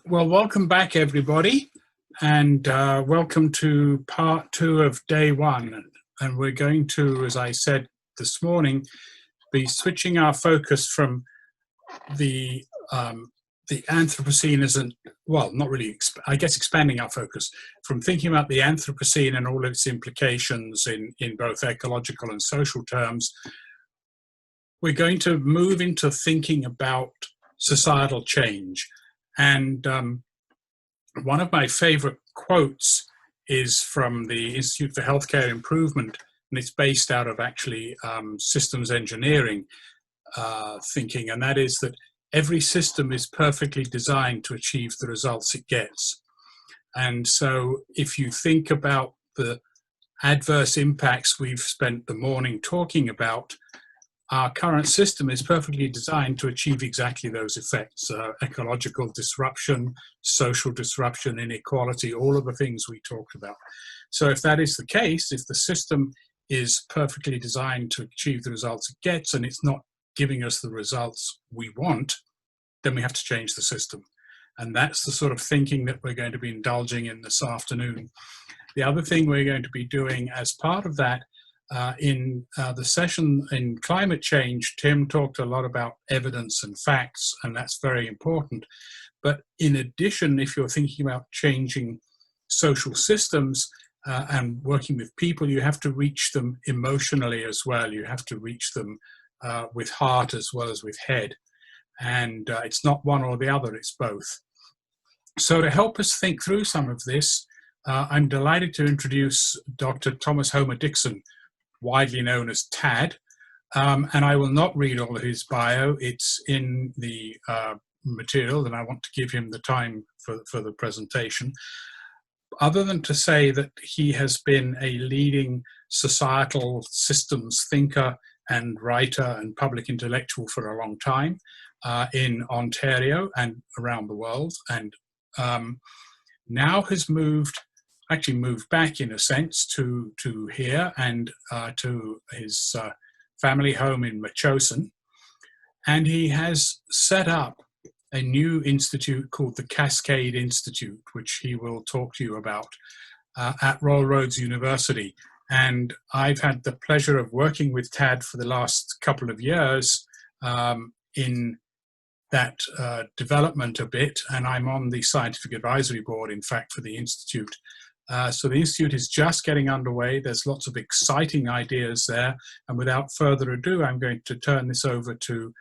Well, welcome back, everybody, and welcome to part 2 of day 1. And we're going to, as I said this morning, be switching our focus from the Anthropocene as well, not really, I guess expanding our focus from thinking about the Anthropocene and all of its implications in both ecological and social terms. We're going to move into thinking about societal change. And one of my favorite quotes is from the Institute for Healthcare Improvement, and it's based out of actually systems engineering thinking, and that is that every system is perfectly designed to achieve the results it gets. And so if you think about the adverse impacts we've spent the morning talking about, our current system is perfectly designed to achieve exactly those effects: ecological disruption, social disruption, inequality, all of the things we talked about. So if that is the case, if the system is perfectly designed to achieve the results it gets and it's not giving us the results we want, then we have to change the system. And that's the sort of thinking that we're going to be indulging in this afternoon. The other thing we're going to be doing as part of that, in the session in climate change, Tim talked a lot about evidence and facts, and that's very important. But in addition, if you're thinking about changing social systems and working with people, you have to reach them emotionally as well. You have to reach them with heart as well as with head. And it's not one or the other, it's both. So to help us think through some of this, I'm delighted to introduce Dr. Thomas Homer-Dixon, widely known as TAD, and I will not read all of his bio. It's in the material, and I want to give him the time for the presentation, other than to say that he has been a leading societal systems thinker and writer and public intellectual for a long time in Ontario and around the world, and now has moved back in a sense to here and to his family home in Metchosin. And he has set up a new institute called the Cascade Institute, which he will talk to you about at Royal Roads University. And I've had the pleasure of working with TAD for the last couple of years in that development a bit, and I'm on the scientific advisory board, in fact, for the Institute. So the Institute is just getting underway. There's lots of exciting ideas there. And without further ado, I'm going to turn this over to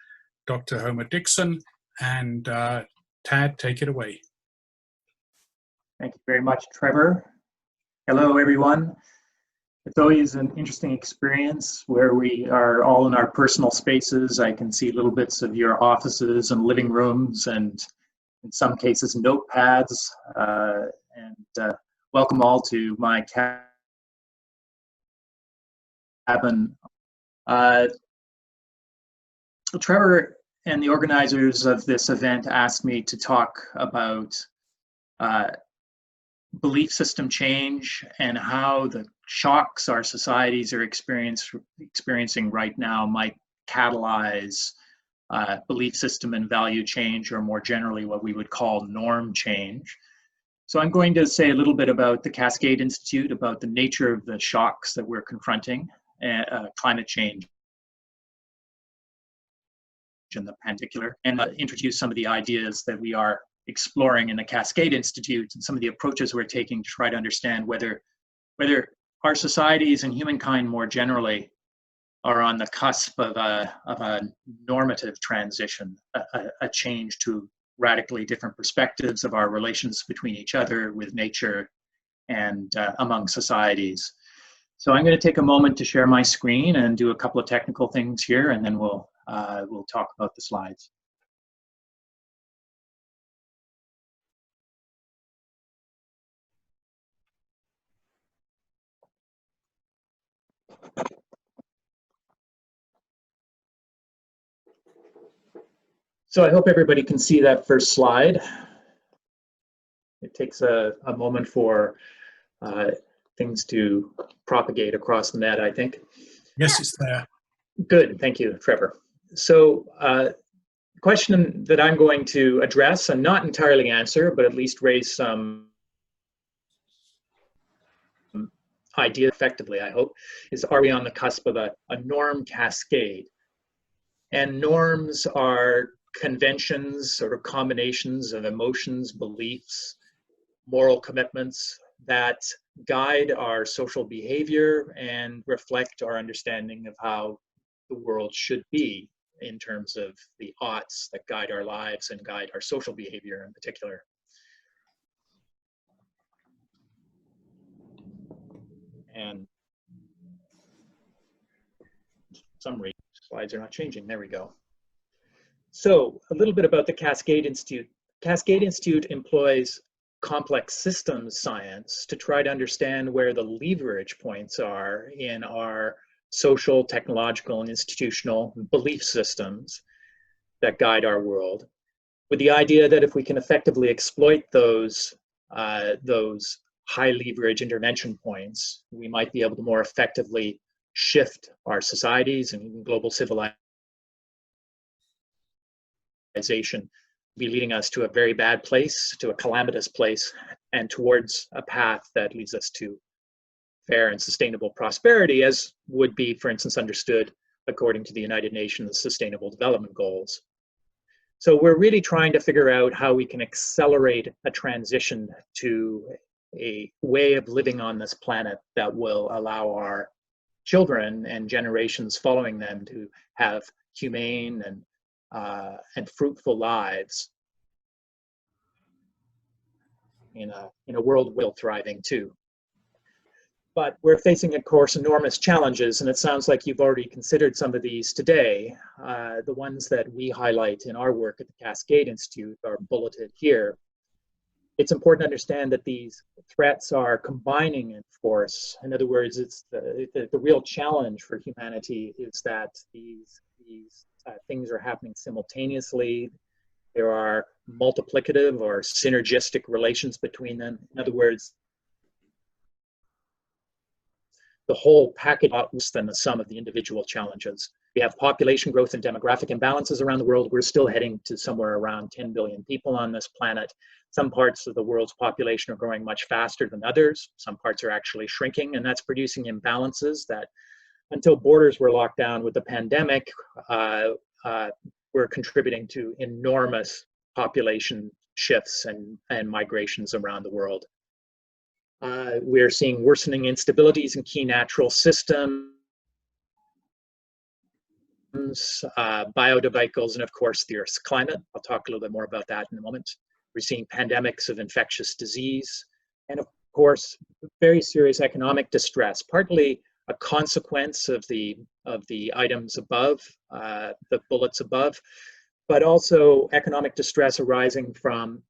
Dr. Homer-Dixon. And Tad, take it away. Thank you very much, Trevor. Hello, everyone. It's always an interesting experience where we are all in our personal spaces. I can see little bits of your offices and living rooms, and in some cases, notepads. Welcome all to my cabin. Trevor and the organizers of this event asked me to talk about belief system change and how the shocks our societies are experiencing right now might catalyze belief system and value change, or more generally what we would call norm change. So I'm going to say a little bit about the Cascade Institute, about the nature of the shocks that we're confronting, climate change in the particular, and introduce some of the ideas that we are exploring in the Cascade Institute and some of the approaches we're taking to try to understand whether our societies and humankind more generally are on the cusp of a normative transition, a change to radically different perspectives of our relations between each other, with nature, and among societies. So I'm going to take a moment to share my screen and do a couple of technical things here, and then we'll talk about the slides. So I hope everybody can see that first slide. It takes a moment for things to propagate across the net, I think. Yes, it's there. Good, thank you, Trevor. So question that I'm going to address and not entirely answer, but at least raise some idea effectively, I hope, is are we on the cusp of a norm cascade? And norms are conventions, sort of combinations of emotions, beliefs, moral commitments that guide our social behavior and reflect our understanding of how the world should be in terms of the oughts that guide our lives and guide our social behavior in particular. And some reason slides are not changing. There we go. So a little bit about the Cascade Institute. Cascade Institute employs complex systems science to try to understand where the leverage points are in our social, technological, and institutional belief systems that guide our world, with the idea that if we can effectively exploit those high leverage intervention points, we might be able to more effectively shift our societies and global civilization, be leading us to a very bad place, to a calamitous place, and towards a path that leads us to fair and sustainable prosperity, as would be, for instance, understood according to the United Nations Sustainable Development Goals. So we're really trying to figure out how we can accelerate a transition to a way of living on this planet that will allow our children and generations following them to have humane and fruitful lives in a world well thriving too. But we're facing, of course, enormous challenges, and it sounds like you've already considered some of these today. The ones that we highlight in our work at the Cascade Institute are bulleted here. It's important to understand that these threats are combining in force. In other words, it's the real challenge for humanity is that these things are happening simultaneously. There are multiplicative or synergistic relations between them. In other words, the whole package is less than the sum of the individual challenges. We have population growth and demographic imbalances around the world. We're still heading to somewhere around 10 billion people on this planet. Some parts of the world's population are growing much faster than others. Some parts are actually shrinking, and that's producing imbalances that, until borders were locked down with the pandemic, were contributing to enormous population shifts and migrations around the world. We're seeing worsening instabilities in key natural systems, biodiversity, and of course the Earth's climate. I'll talk a little bit more about that in a moment. We're seeing pandemics of infectious disease, and of course very serious economic distress, partly a consequence of the items above, the bullets above, but also economic distress arising from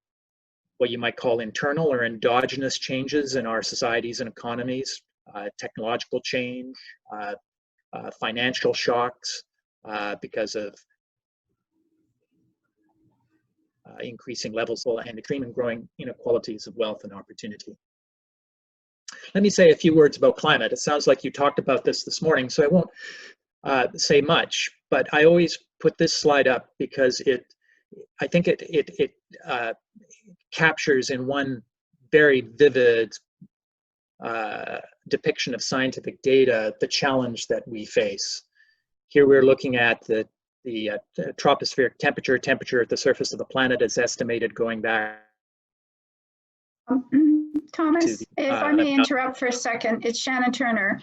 what you might call internal or endogenous changes in our societies and economies, technological change, financial shocks because of increasing levels and extreme and growing inequalities of wealth and opportunity. Let me say a few words about climate. It sounds like you talked about this morning, so I won't say much, but I always put this slide up because I think it captures in one very vivid depiction of scientific data the challenge that we face. Here we're looking at the tropospheric temperature at the surface of the planet is estimated going back. Thomas, if I may interrupt for a second, it's Shannon Turner.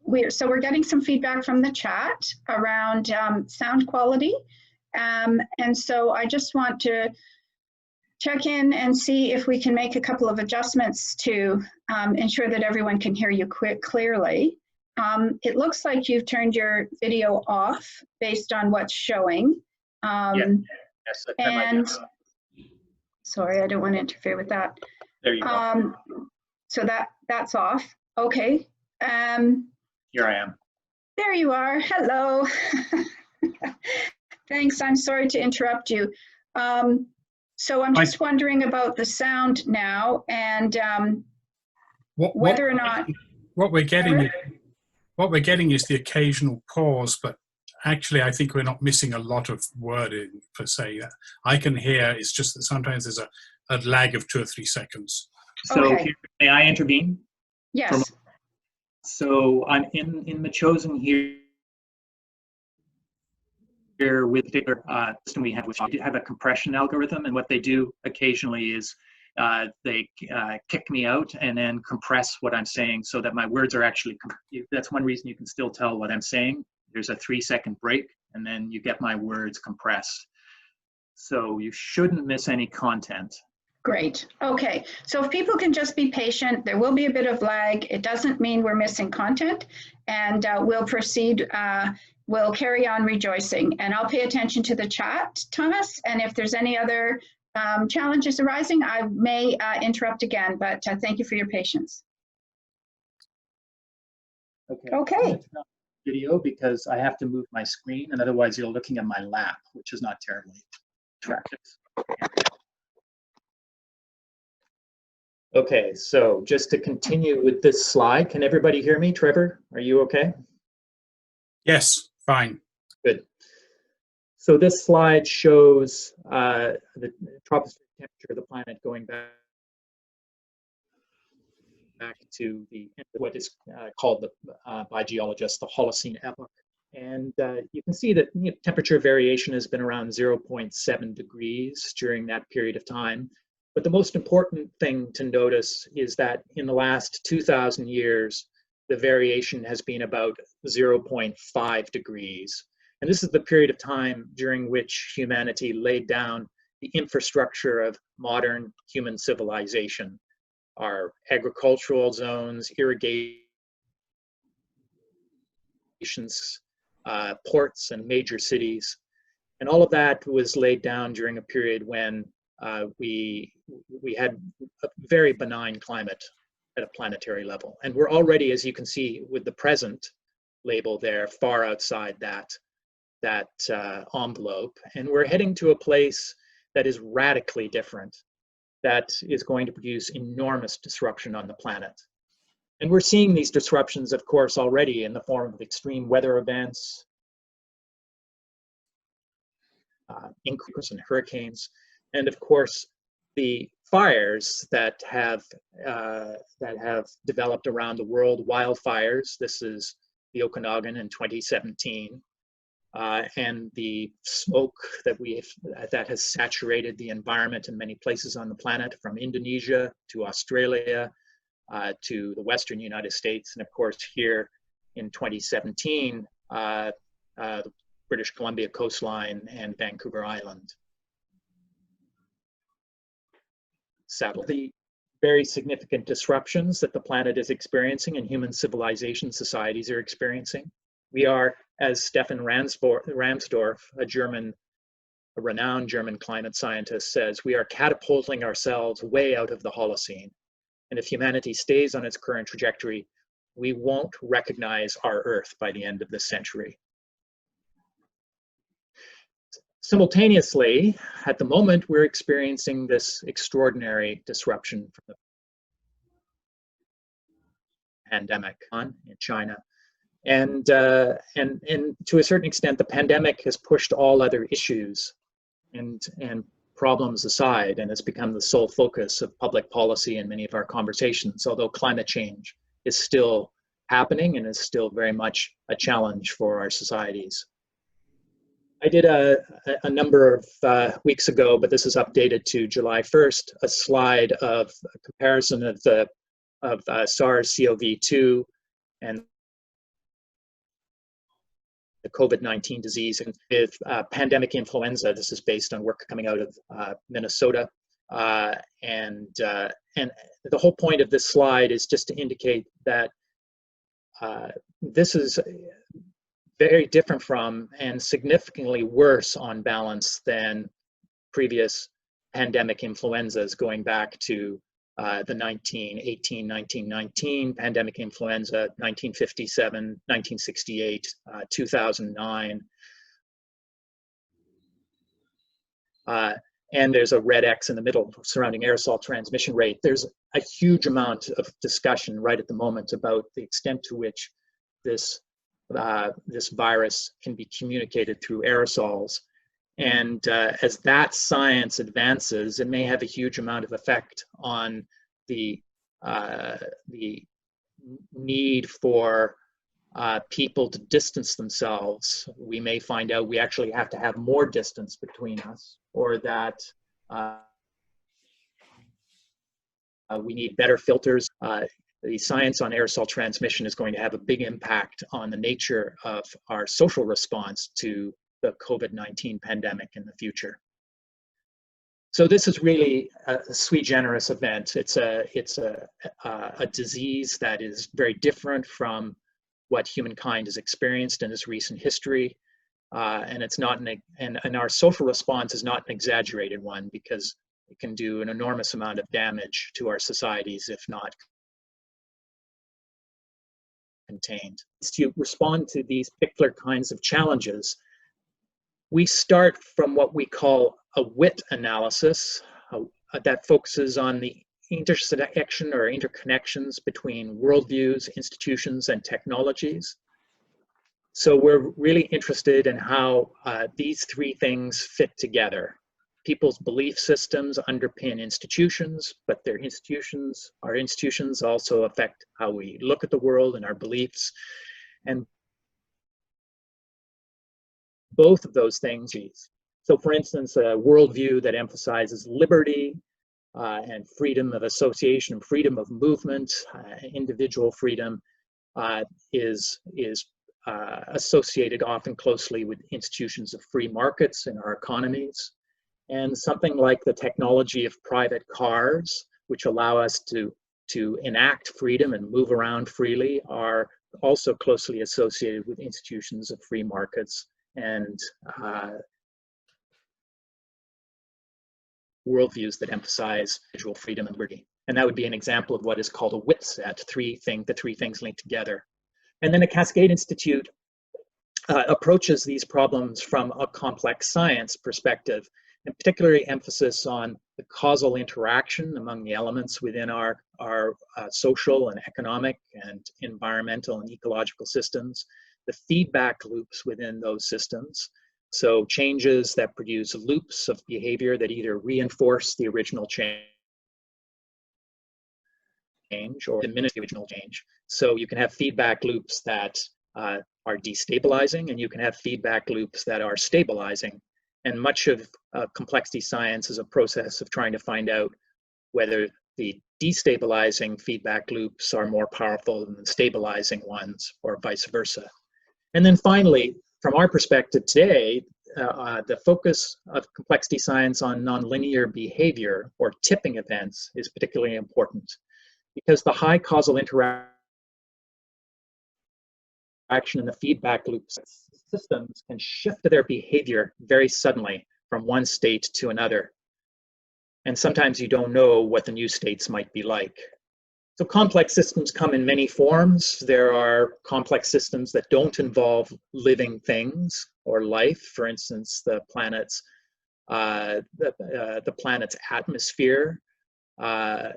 We're getting some feedback from the chat around sound quality. And so I just want to check in and see if we can make a couple of adjustments to ensure that everyone can hear you clearly. It looks like you've turned your video off based on what's showing. Yes, and sorry, I don't want to interfere with that. There you go. So that's off. Okay. Here I am. There you are. Hello. Thanks. I'm sorry to interrupt you. So I'm just wondering about the sound now and whether or not what we're getting is the occasional pause, but actually, I think we're not missing a lot of wording per se. I can hear, it's just that sometimes there's a lag of 2 or 3 seconds. So Okay. may I intervene? Yes. So I'm in the chosen here with the particular system we have, which have a compression algorithm, and what they do occasionally is they kick me out and then compress what I'm saying so that my words are actually, that's one reason you can still tell what I'm saying. There's a 3-second break, and then you get my words compressed. So you shouldn't miss any content. Great. Okay. So if people can just be patient, there will be a bit of lag. It doesn't mean we're missing content, and we'll proceed. We'll carry on rejoicing, and I'll pay attention to the chat, Thomas. And if there's any other challenges arising, I may interrupt again, but thank you for your patience. Okay. Video, because I have to move my screen, and otherwise you're looking at my lap, which is not terribly attractive. Okay, so just to continue with this slide, can everybody hear me? Trevor, are you okay? Yes, fine. Good. So this slide shows the tropospheric temperature of the planet going back to what is called by geologists the Holocene epoch. And you can see that temperature variation has been around 0.7 degrees during that period of time. But the most important thing to notice is that in the last 2,000 years, the variation has been about 0.5 degrees. And this is the period of time during which humanity laid down the infrastructure of modern human civilization. Our agricultural zones, irrigations, ports and major cities. And all of that was laid down during a period when we had a very benign climate at a planetary level. And we're already, as you can see with the present label there, far outside that envelope. And we're heading to a place that is radically different, that is going to produce enormous disruption on the planet. And we're seeing these disruptions, of course, already in the form of extreme weather events, increase in hurricanes, and of course, the fires that have developed around the world, wildfires. This is the Okanagan in 2017, and the smoke that has saturated the environment in many places on the planet, from Indonesia to Australia to the Western United States, and of course here in 2017, the British Columbia coastline and Vancouver Island. Sadly, the very significant disruptions that the planet is experiencing and human civilization societies are experiencing. We are, as Stefan Ramsdorf, a renowned German climate scientist, says, we are catapulting ourselves way out of the Holocene. And if humanity stays on its current trajectory, we won't recognize our Earth by the end of this century. Simultaneously, at the moment, we're experiencing this extraordinary disruption from the pandemic in China. And to a certain extent, the pandemic has pushed all other issues and problems aside, and has become the sole focus of public policy in many of our conversations, although climate change is still happening and is still very much a challenge for our societies. I did a number of weeks ago, but this is updated to July 1st, a slide of a comparison of SARS-CoV-2 and the COVID-19 disease, and with pandemic influenza. This is based on work coming out of Minnesota. And the whole point of this slide is just to indicate that this is very different from and significantly worse on balance than previous pandemic influenzas going back to the 1919 pandemic influenza, 1957, 1968, 2009. And there's a red X in the middle surrounding aerosol transmission rate. There's a huge amount of discussion right at the moment about the extent to which this this virus can be communicated through aerosols. And as that science advances, it may have a huge amount of effect on the need for people to distance themselves. We may find out we actually have to have more distance between us, or that we need better filters. The science on aerosol transmission is going to have a big impact on the nature of our social response to the COVID-19 pandemic in the future. So this is really a sui generis event. It's a disease that is very different from what humankind has experienced in its recent history, and it's not and our social response is not an exaggerated one, because it can do an enormous amount of damage to our societies if not contained. To respond to these particular kinds of challenges, we start from what we call a WIT analysis that focuses on the intersection or interconnections between worldviews, institutions, and technologies. So we're really interested in how these three things fit together. People's belief systems underpin institutions, but our institutions also affect how we look at the world and our beliefs. And both of those things. So for instance, a worldview that emphasizes liberty and freedom of association, freedom of movement, individual freedom is associated often closely with institutions of free markets in our economies. And something like the technology of private cars, which allow us to enact freedom and move around freely, are also closely associated with institutions of free markets and worldviews that emphasize individual freedom and liberty. And that would be an example of what is called a WIT set, the three things linked together. And then the Cascade Institute approaches these problems from a complex science perspective, and particularly emphasis on the causal interaction among the elements within our social and economic and environmental and ecological systems, the feedback loops within those systems. So changes that produce loops of behavior that either reinforce the original change or diminish the original change. So you can have feedback loops that are destabilizing, and you can have feedback loops that are stabilizing. And much of complexity science is a process of trying to find out whether the destabilizing feedback loops are more powerful than the stabilizing ones, or vice versa. And then finally, from our perspective today, the focus of complexity science on nonlinear behavior or tipping events is particularly important, because the high causal interaction in the feedback loop systems can shift their behavior very suddenly from one state to another. And sometimes you don't know what the new states might be like. So complex systems come in many forms. There are complex systems that don't involve living things or life. For instance, the planet's atmosphere and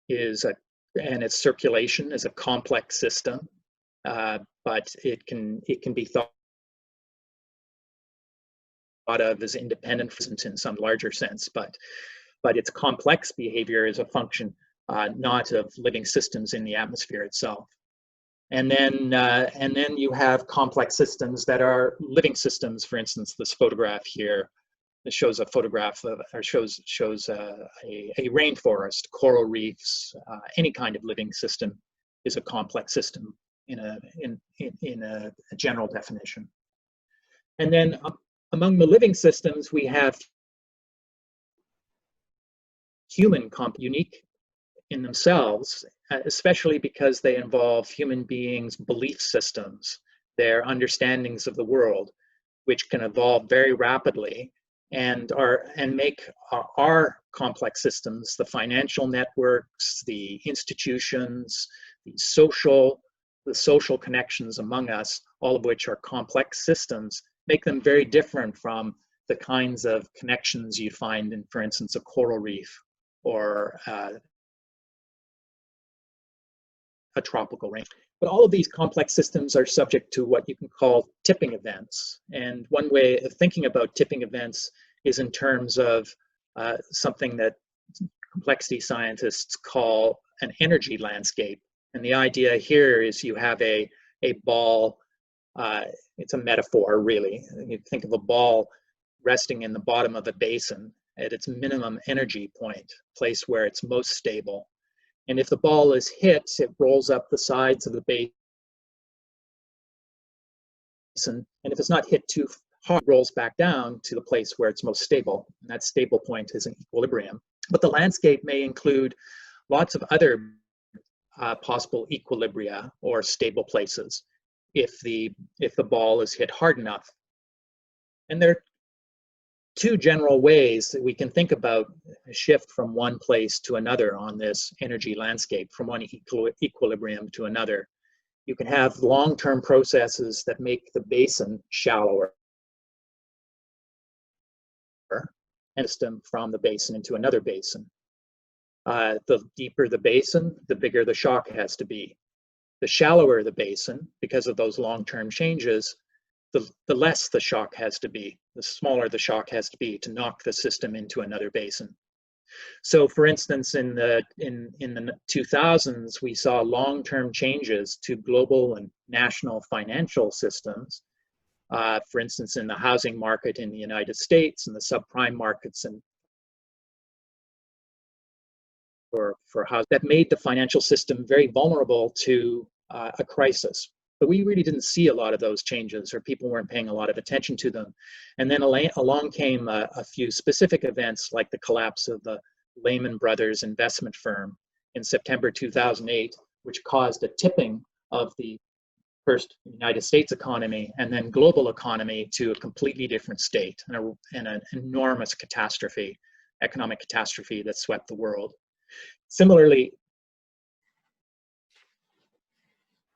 its circulation is a complex system, but it can be thought of as independent in some larger sense, but its complex behavior is a function not of living systems in the atmosphere itself. And then you have complex systems that are living systems. For instance, this photograph here, it shows a photograph of, or shows a rainforest, coral reefs. Any kind of living system is a complex system in a general definition. And then among the living systems, we have human unique in themselves, especially because they involve human beings' belief systems, their understandings of the world, which can evolve very rapidly and make our complex systems, the financial networks, the institutions, the social connections among us, all of which are complex systems, make them very different from the kinds of connections you'd find in, for instance, a coral reef or a tropical rain. But all of these complex systems are subject to what you can call tipping events. And one way of thinking about tipping events is in terms of something that complexity scientists call an energy landscape. And the idea here is you have a ball, it's a metaphor really. You think of a ball resting in the bottom of a basin at its minimum energy point, place where it's most stable. And if the ball is hit, it rolls up the sides of the basin. And if it's not hit too hard, it rolls back down to the place where it's most stable. And that stable point is an equilibrium. But the landscape may include lots of other possible equilibria or stable places if the ball is hit hard enough. And there are two general ways that we can think about a shift from one place to another on this energy landscape, from one equilibrium to another. You can have long-term processes that make the basin shallower and system from the basin into another basin. The deeper the basin, the bigger the shock has to be. The shallower the basin, because of those long-term changes, the less the shock has to be, the smaller the shock has to be to knock the system into another basin. So for instance, in the 2000s, we saw long-term changes to global and national financial systems. For instance, in the housing market in the United States and the subprime markets for housing, that made the financial system very vulnerable to a crisis. But we really didn't see a lot of those changes, or people weren't paying a lot of attention to them. And then along came a few specific events, like the collapse of the Lehman Brothers investment firm in September 2008, which caused a tipping of the first United States economy and then global economy to a completely different state, and an enormous catastrophe, economic catastrophe that swept the world. Similarly,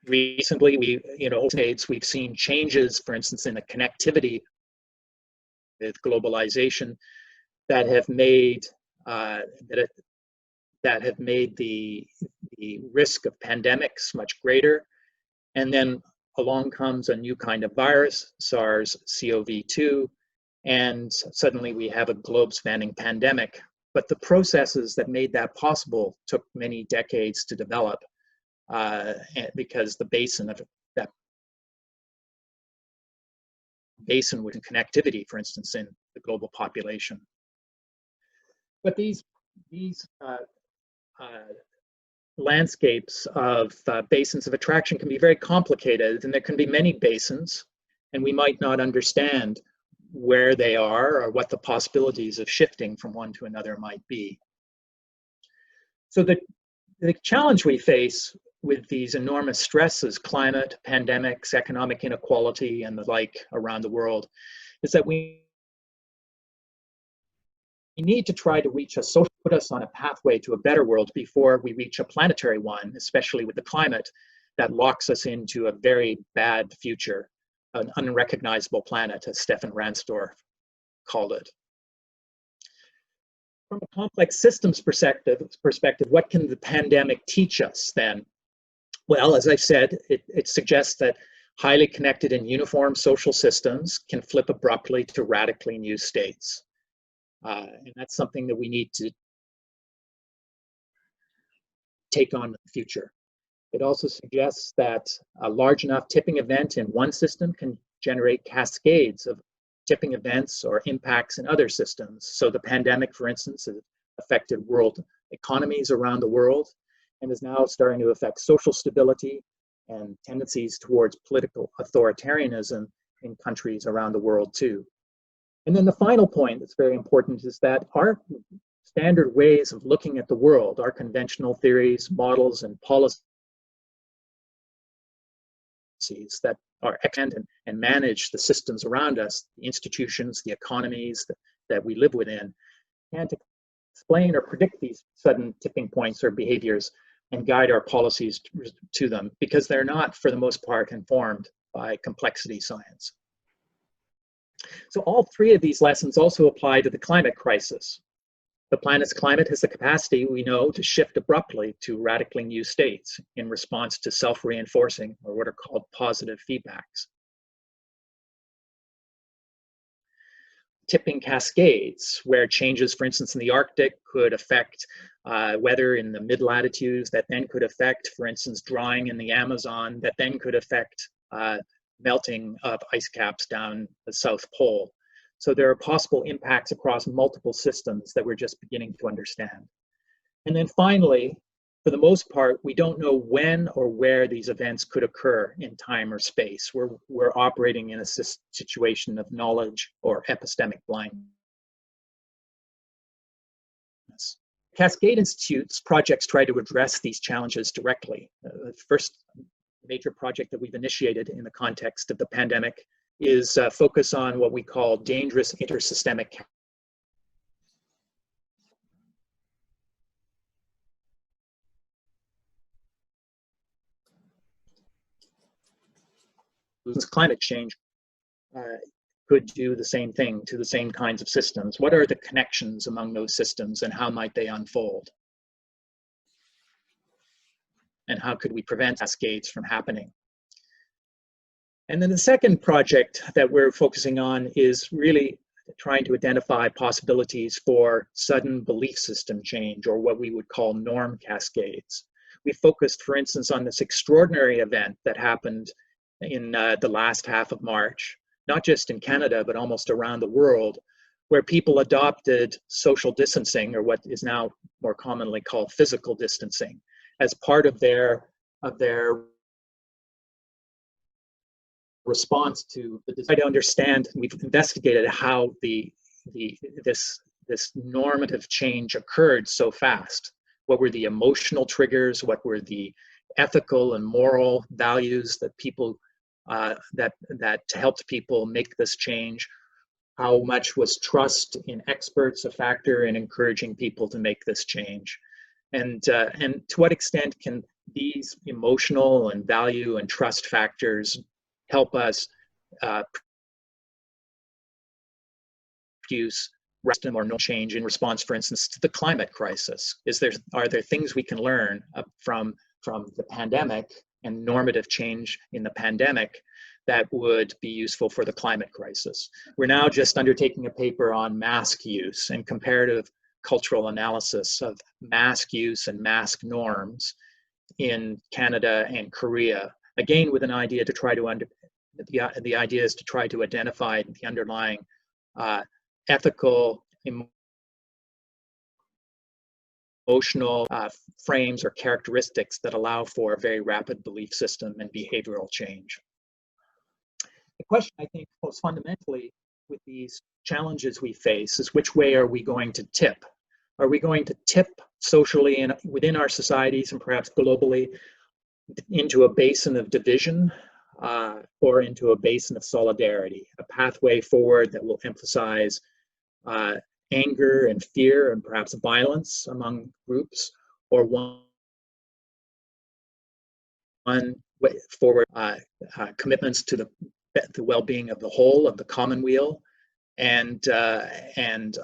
recently, we've seen changes, for instance, in the connectivity with globalization that have made the risk of pandemics much greater. And then along comes a new kind of virus, SARS-CoV-2, and suddenly we have a globe-spanning pandemic. But the processes that made that possible took many decades to develop. Because the basin of that basin with connectivity, for instance, in the global population. But these landscapes of basins of attraction can be very complicated, and there can be many basins, and we might not understand where they are or what the possibilities of shifting from one to another might be. So the challenge we face with these enormous stresses, climate, pandemics, economic inequality, and the like around the world, is that we need to try to reach put us on a pathway to a better world before we reach a planetary one, especially with the climate that locks us into a very bad future, an unrecognizable planet, as Stefan Ransdorf called it. From a complex systems perspective, what can the pandemic teach us then? Well, as I said, it suggests that highly connected and uniform social systems can flip abruptly to radically new states. And that's something that we need to take on in the future. It also suggests that a large enough tipping event in one system can generate cascades of tipping events or impacts in other systems. So the pandemic, for instance, has affected world economies around the world, and is now starting to affect social stability and tendencies towards political authoritarianism in countries around the world too. And then the final point that's very important is that our standard ways of looking at the world, our conventional theories, models, and policies that are and manage the systems around us, the institutions, the economies that we live within, can't explain or predict these sudden tipping points or behaviors and guide our policies to them, because they're not, for the most part, informed by complexity science. So all three of these lessons also apply to the climate crisis. The planet's climate has the capacity, we know, to shift abruptly to radically new states in response to self-reinforcing, or what are called positive feedbacks. Tipping cascades, where changes, for instance, in the Arctic could affect weather in the mid-latitudes, that then could affect, for instance, drying in the Amazon, that then could affect melting of ice caps down the South Pole. So there are possible impacts across multiple systems that we're just beginning to understand. And then finally, for the most part, we don't know when or where these events could occur in time or space. We're operating in a situation of knowledge or epistemic blindness. Cascade Institute's projects try to address these challenges directly. The first major project that we've initiated in the context of the pandemic is focus on what we call dangerous intersystemic climate change could do the same thing to the same kinds of systems. What are the connections among those systems and how might they unfold? And how could we prevent cascades from happening? And then the second project that we're focusing on is really trying to identify possibilities for sudden belief system change, or what we would call norm cascades. We focused, for instance, on this extraordinary event that happened in the last half of March, not just in Canada, but almost around the world, where people adopted social distancing, or what is now more commonly called physical distancing, as part of their response to the desire to understand. We've investigated how this normative change occurred so fast. What were the emotional triggers? What were the ethical and moral values that people that helped people make this change? How much was trust in experts a factor in encouraging people to make this change? And to what extent can these emotional and value and trust factors help us produce random or no change in response, for instance, to the climate crisis? Are there things we can learn from the pandemic and normative change in the pandemic that would be useful for the climate crisis? We're now just undertaking a paper on mask use and comparative cultural analysis of mask use and mask norms in Canada and Korea. Again, with an idea to try to the idea is to try to identify the underlying ethical, emotional frames or characteristics that allow for a very rapid belief system and behavioral change. The question, I think, most fundamentally with these challenges we face is, which way are we going to tip? Are we going to tip socially and within our societies and perhaps globally into a basin of division or into a basin of solidarity, a pathway forward that will emphasize anger and fear and perhaps violence among groups, or one way forward commitments to the well-being of the whole, of the commonweal, and a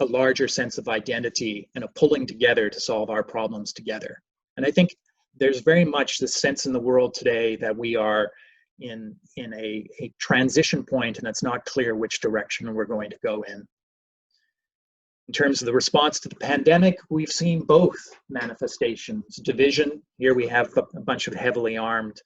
larger sense of identity and a pulling together to solve our problems together. And I think there's very much this sense in the world today that we are in a transition point, and it's not clear which direction we're going to go in. In terms of the response to the pandemic, we've seen both manifestations. Division, here we have a bunch of heavily armed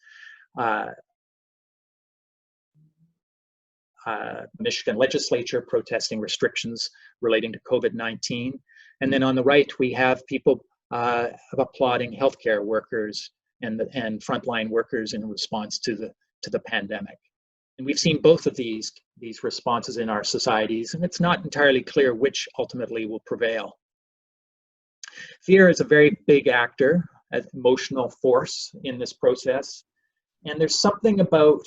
Michigan legislature protesting restrictions relating to COVID-19. And then on the right, we have people applauding healthcare workers and frontline workers in response to the pandemic. And we've seen both of these responses in our societies, and it's not entirely clear which ultimately will prevail. Fear is a very big actor, an emotional force in this process. And there's something about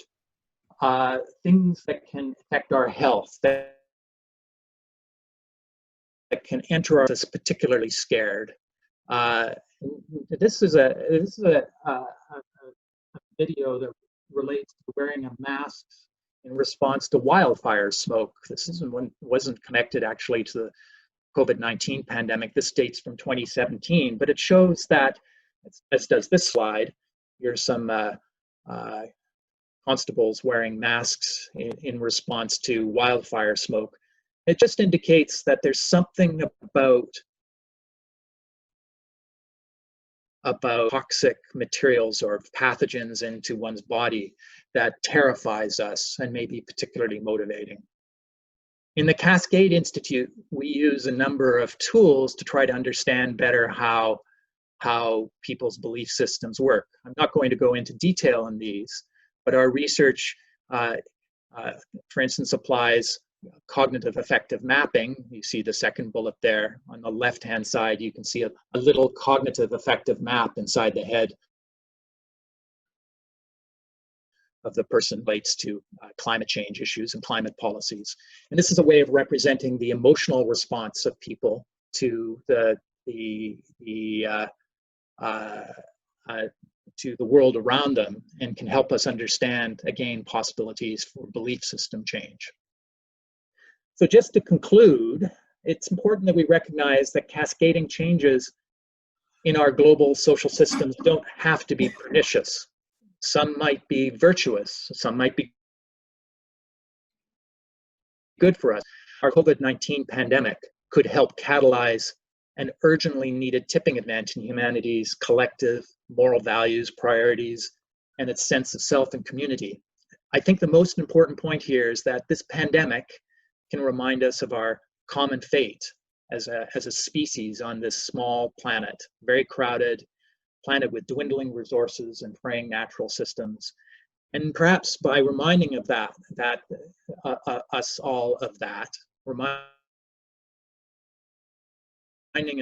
things that can affect our health that can enter us particularly scared. This is a video that relates to wearing a mask in response to wildfire smoke. This wasn't connected actually to COVID-19 pandemic. This dates from 2017, but it shows that, as does this slide, here's some constables wearing masks in response to wildfire smoke. It just indicates that there's something about toxic materials or pathogens into one's body that terrifies us and may be particularly motivating. In the Cascade Institute, we use a number of tools to try to understand better how people's belief systems work. I'm not going to go into detail on these, but our research, for instance, applies cognitive affective mapping. You see the second bullet there. On the left-hand side, you can see a little cognitive affective map inside the head of the person relates to climate change issues and climate policies. And this is a way of representing the emotional response of people to the world around them, and can help us understand, again, possibilities for belief system change. So just to conclude, it's important that we recognize that cascading changes in our global social systems don't have to be pernicious. Some might be virtuous, some might be good for us. Our COVID-19 pandemic could help catalyze an urgently needed tipping event in humanity's collective moral values, priorities, and its sense of self and community. I think the most important point here is that this pandemic can remind us of our common fate as a species on this small planet, very crowded planet with dwindling resources and fraying natural systems. And perhaps by reminding of us all of that, reminding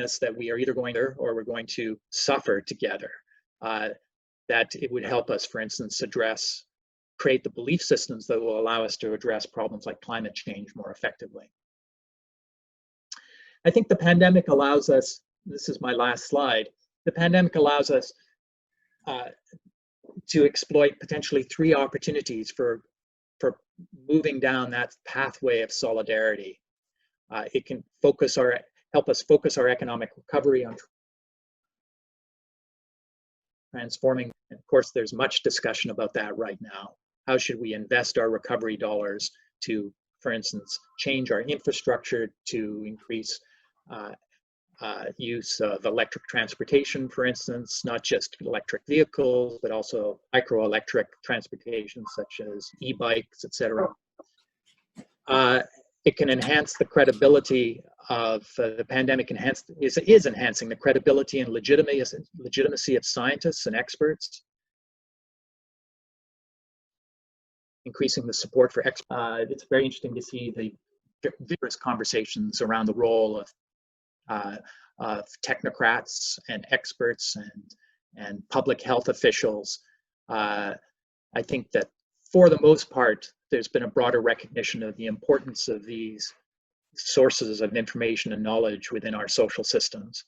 us that we are either going to or we're going to suffer together, that it would help us, for instance, create the belief systems that will allow us to address problems like climate change more effectively. I think the pandemic allows us, this is my last slide, the pandemic allows us to exploit potentially 3 opportunities for moving down that pathway of solidarity. It can help us focus our economic recovery on transforming. And of course, there's much discussion about that right now. How should we invest our recovery dollars to, for instance, change our infrastructure to increase use of electric transportation, for instance, not just electric vehicles, but also microelectric transportation such as e-bikes, etc. It can enhance the credibility of the pandemic, is enhancing the credibility and legitimacy of scientists and experts, increasing the support for experts. It's very interesting to see the vigorous conversations around the role of technocrats and experts and public health officials. I think that for the most part, there's been a broader recognition of the importance of these sources of information and knowledge within our social systems.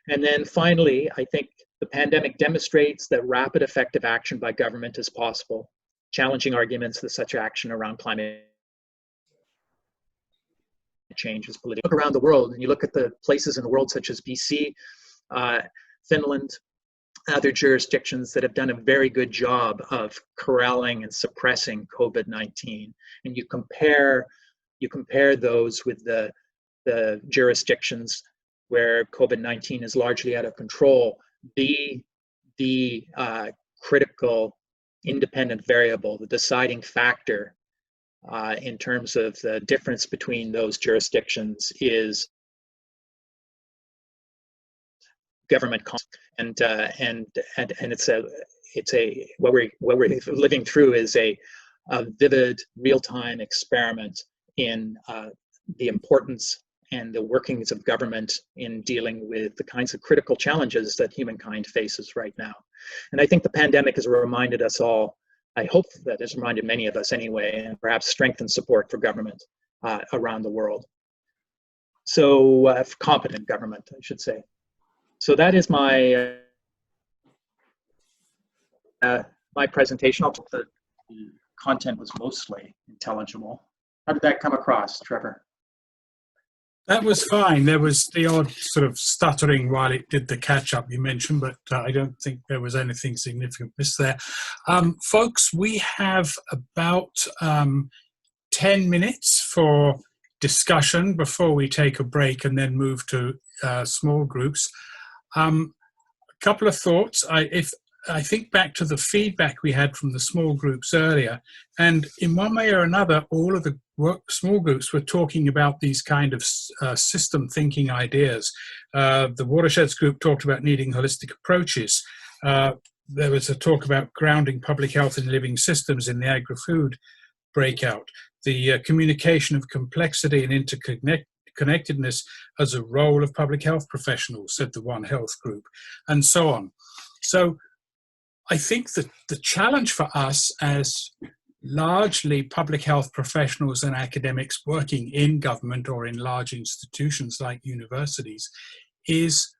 And then finally, I think the pandemic demonstrates that rapid, effective action by government is possible, challenging arguments that such action around climate change is political. Look around the world, and you look at the places in the world such as BC, Finland, other jurisdictions that have done a very good job of corralling and suppressing COVID-19, and you compare those with the jurisdictions where COVID-19 is largely out of control. The critical independent variable, the deciding factor in terms of the difference between those jurisdictions is government and it's what we're living through is a vivid real-time experiment in the importance and the workings of government in dealing with the kinds of critical challenges that humankind faces right now. And I think the pandemic has reminded us all, I hope that it's reminded many of us anyway, and perhaps strengthened support for government around the world. So competent government, I should say. So that is my my presentation. I hope the content was mostly intelligible. How did that come across, Trevor? That was fine. There was the odd sort of stuttering while it did the catch-up you mentioned, but I don't think there was anything significant missed there. Folks, we have about 10 minutes for discussion before we take a break and then move to small groups. A couple of thoughts. I think back to the feedback we had from the small groups earlier, and in one way or another, all of the small groups were talking about these kind of system thinking ideas. The Watersheds group talked about needing holistic approaches. There was a talk about grounding public health in living systems in the agri-food breakout. The communication of complexity and interconnectedness as a role of public health professionals, said the One Health group, and so on. So I think that the challenge for us as largely public health professionals and academics working in government or in large institutions like universities is,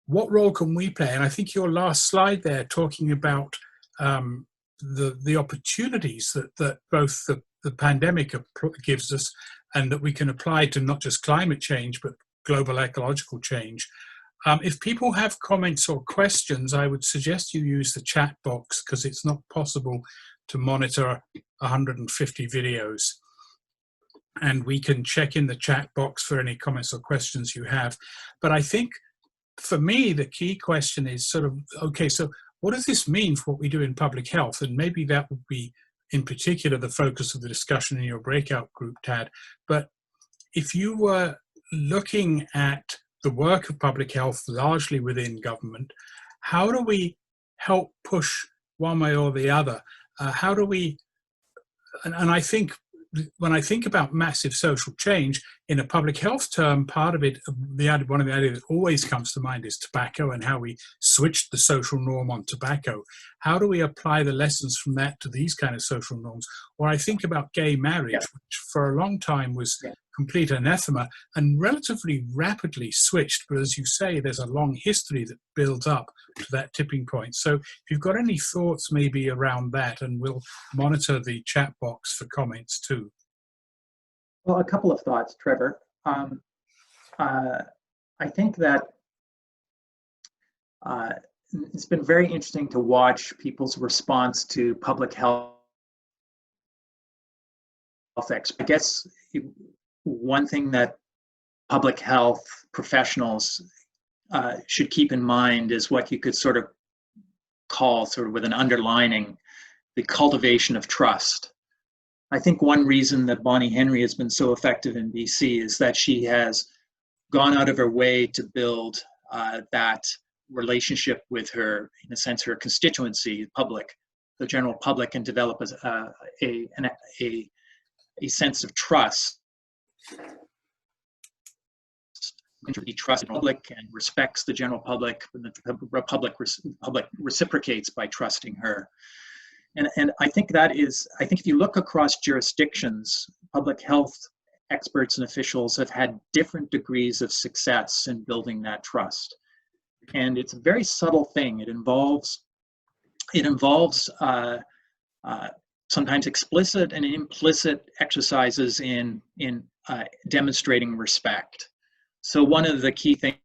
what role can we play? And I think your last slide there talking about the opportunities that both the pandemic gives us and that we can apply to not just climate change but global ecological change. If people have comments or questions, I would suggest you use the chat box because it's not possible to monitor 150 videos. And we can check in the chat box for any comments or questions you have. But I think for me, the key question is sort of, okay, so what does this mean for what we do in public health? And maybe that would be in particular the focus of the discussion in your breakout group, Tad. But if you were looking at the work of public health largely within government, how do we help push one way or the other? How do we, and I think when I think about massive social change in a public health term, part of it, one of the ideas that always comes to mind is tobacco and how we switched the social norm on tobacco. How do we apply the lessons from that to these kind of social norms? Or I think about gay marriage, which for a long time was complete anathema and relatively rapidly switched. But as you say, there's a long history that builds up to that tipping point. So if you've got any thoughts maybe around that, and we'll monitor the chat box for comments too. Well, a couple of thoughts, Trevor. I think that it's been very interesting to watch people's response to public health experts. I guess one thing that public health professionals should keep in mind is what you could sort of call, sort of with an underlining, the cultivation of trust. I think one reason that Bonnie Henry has been so effective in BC is that she has gone out of her way to build that relationship with her, in a sense, her constituency, the general public, and develop a sense of trust. He trusts the public and respects the general public, and the public reciprocates by trusting her. And I think if you look across jurisdictions, public health experts and officials have had different degrees of success in building that trust. And it's a very subtle thing. It involves sometimes explicit and implicit exercises in demonstrating respect. So one of the key things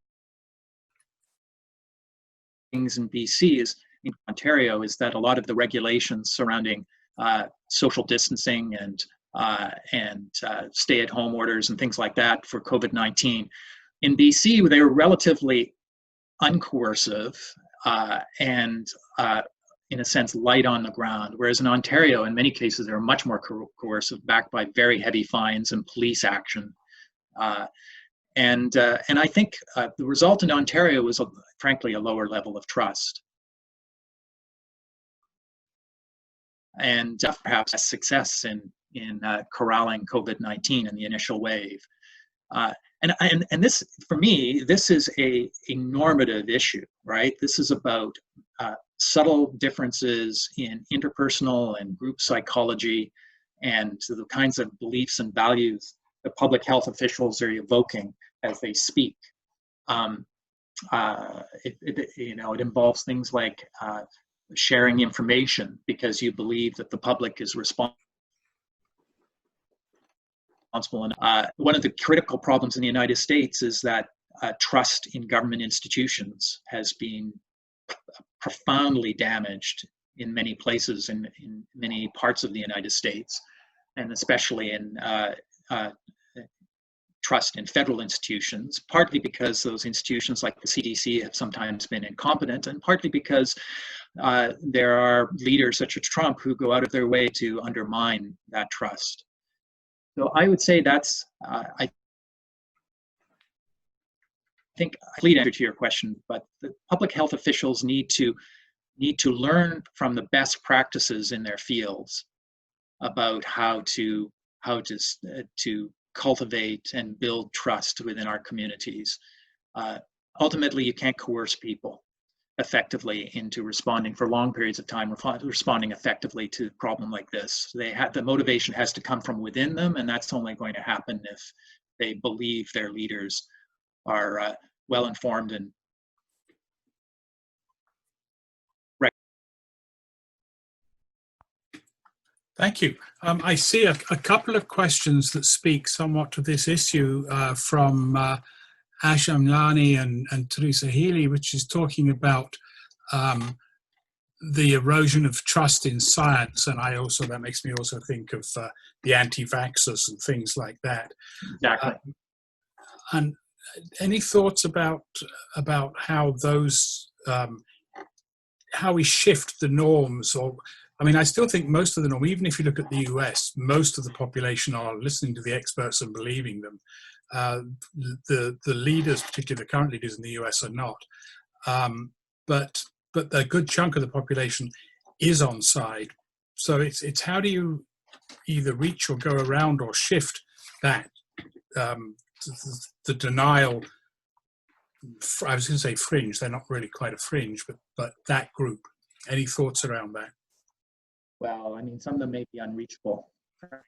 in BC is, in Ontario, is that a lot of the regulations surrounding social distancing and stay-at-home orders and things like that for COVID-19, in BC, they were relatively uncoercive and in a sense, light on the ground. Whereas in Ontario, in many cases, they're much more coercive, backed by very heavy fines and police action. And I think the result in Ontario was, frankly, a lower level of trust. And perhaps a success in corralling COVID-19 in the initial wave. And this, for me, this is a normative issue, right? This is about subtle differences in interpersonal and group psychology and the kinds of beliefs and values that public health officials are evoking as they speak. It involves things like sharing information because you believe that the public is responsible responsible. And one of the critical problems in the United States is that trust in government institutions has been profoundly damaged in many places in many parts of the United States, and especially in trust in federal institutions, partly because those institutions like the CDC have sometimes been incompetent, and partly because there are leaders such as Trump who go out of their way to undermine that trust. So I would say that's, I think, a complete answer to your question, but the public health officials need to learn from the best practices in their fields about how to cultivate and build trust within our communities. Ultimately, you can't coerce people effectively into responding for long periods of time, responding effectively to a problem like this. The motivation has to come from within them, and that's only going to happen if they believe their leaders are well informed and Thank you. I see a couple of questions that speak somewhat to this issue from Ash Amlani and Teresa Healy, which is talking about the erosion of trust in science. And that makes me also think of the anti-vaxxers and things like that. Exactly. And any thoughts about how those, how we shift the norms? Or, I mean, I still think most of the norm, even if you look at the US, most of the population are listening to the experts and believing them. The leaders, particularly the current leaders in the US, are not. But a good chunk of the population is on side. So it's how do you either reach or go around or shift that, the denial. I was going to say fringe, they're not really quite a fringe, but that group. Any thoughts around that? Well, I mean, some of them may be unreachable. I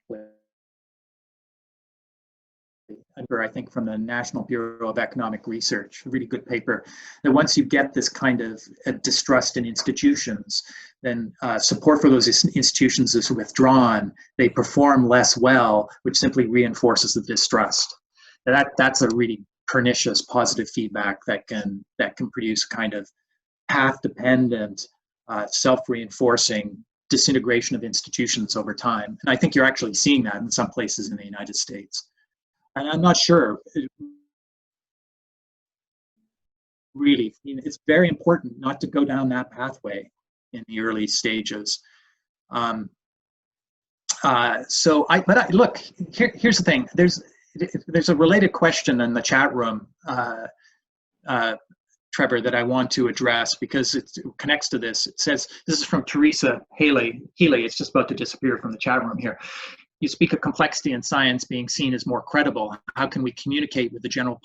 think from the National Bureau of Economic Research, a really good paper, that once you get this kind of distrust in institutions, then support for those institutions is withdrawn. They perform less well, which simply reinforces the distrust. That's a really pernicious positive feedback that can produce kind of path-dependent, self-reinforcing disintegration of institutions over time. And I think you're actually seeing that in some places in the United States. And I'm not sure, really, it's very important not to go down that pathway in the early stages. Look, here's the thing. There's a related question in the chat room, Trevor, that I want to address because it connects to this. It says, this is from Teresa Healy. It's just about to disappear from the chat room here. You speak of complexity in science being seen as more credible. How can we communicate with the general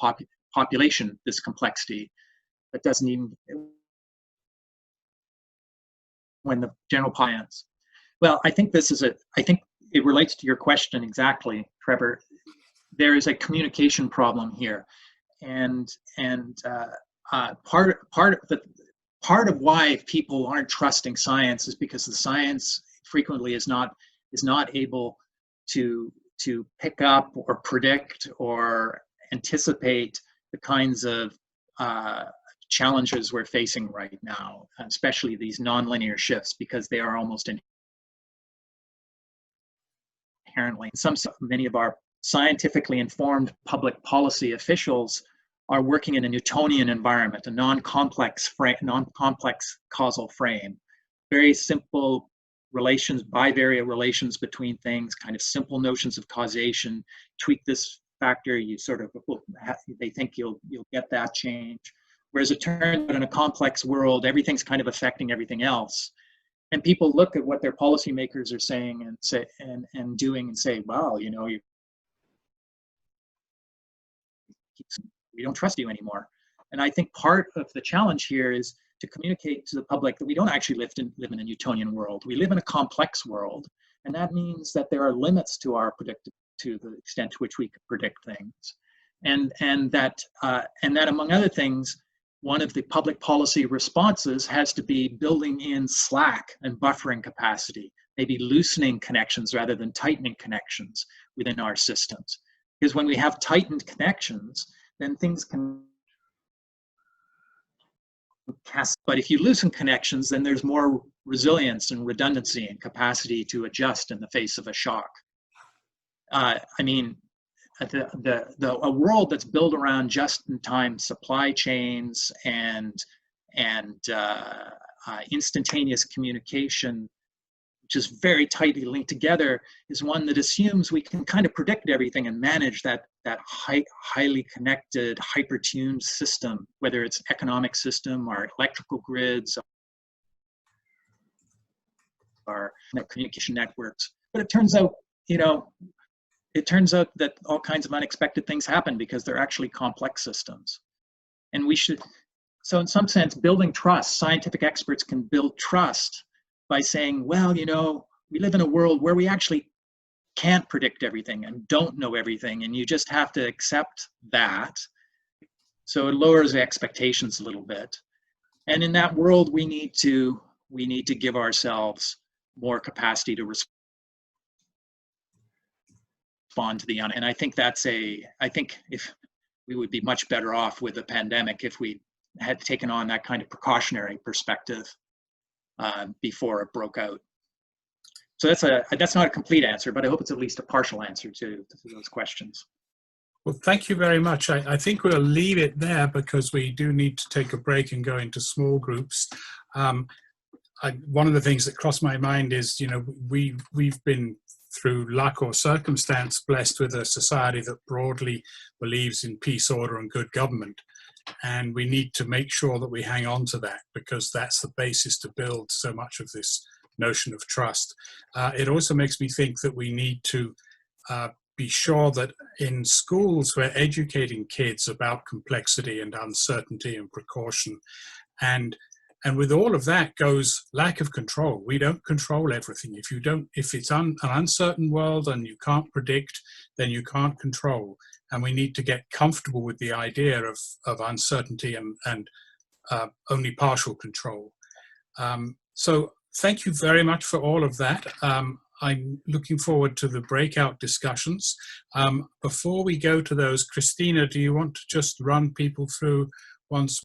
population this complexity that doesn't even, when the general population? Well, I think I think it relates to your question exactly, Trevor. There is a communication problem here, and part of why people aren't trusting science is because the science frequently is not able to pick up or predict or anticipate the kinds of challenges we're facing right now, especially these nonlinear shifts, because they are almost inherently. Many of our scientifically informed public policy officials are working in a Newtonian environment, a non-complex causal frame, very simple relations, bivariate relations between things, kind of simple notions of causation. Tweak this factor, you sort of, they think you'll get that change. Whereas it turns out in a complex world, everything's kind of affecting everything else. And people look at what their policymakers are saying and say and doing and say, well, we don't trust you anymore. And I think part of the challenge here is to communicate to the public that we don't actually live in a Newtonian world. We live in a complex world, and that means that there are limits to our to the extent to which we can predict things, and that among other things, one of the public policy responses has to be building in slack and buffering capacity, maybe loosening connections rather than tightening connections within our systems. Because when we have tightened connections, then things can cast. But if you loosen connections, then there's more resilience and redundancy and capacity to adjust in the face of a shock. I mean, a world that's built around just-in-time supply chains and instantaneous communication, which is very tightly linked together, is one that assumes we can kind of predict everything and manage that highly connected, hyper-tuned system, whether it's economic system or electrical grids or communication networks. But it turns out, it turns out that all kinds of unexpected things happen because they're actually complex systems. And we should, so in some sense, building trust, scientific experts can build trust by saying, well, we live in a world where we actually can't predict everything and don't know everything, and you just have to accept that. So it lowers the expectations a little bit. And in that world, we need to give ourselves more capacity to respond to the and I think I think if we would be much better off with the pandemic if we had taken on that kind of precautionary perspective before it broke out. So that's not a complete answer, but I hope it's at least a partial answer to those questions. Well, thank you very much. I think we'll leave it there because we do need to take a break and go into small groups. One of the things that crossed my mind is, we've been, through luck or circumstance, blessed with a society that broadly believes in peace, order, and good government. And we need to make sure that we hang on to that, because that's the basis to build so much of this notion of trust. It also makes me think that we need to be sure that in schools we're educating kids about complexity and uncertainty and precaution. And with all of that goes lack of control. We don't control everything. If it's an uncertain world and you can't predict, then you can't control. And we need to get comfortable with the idea of uncertainty and only partial control. So thank you very much for all of that. I'm looking forward to the breakout discussions. Before we go to those, Christina, do you want to just run people through once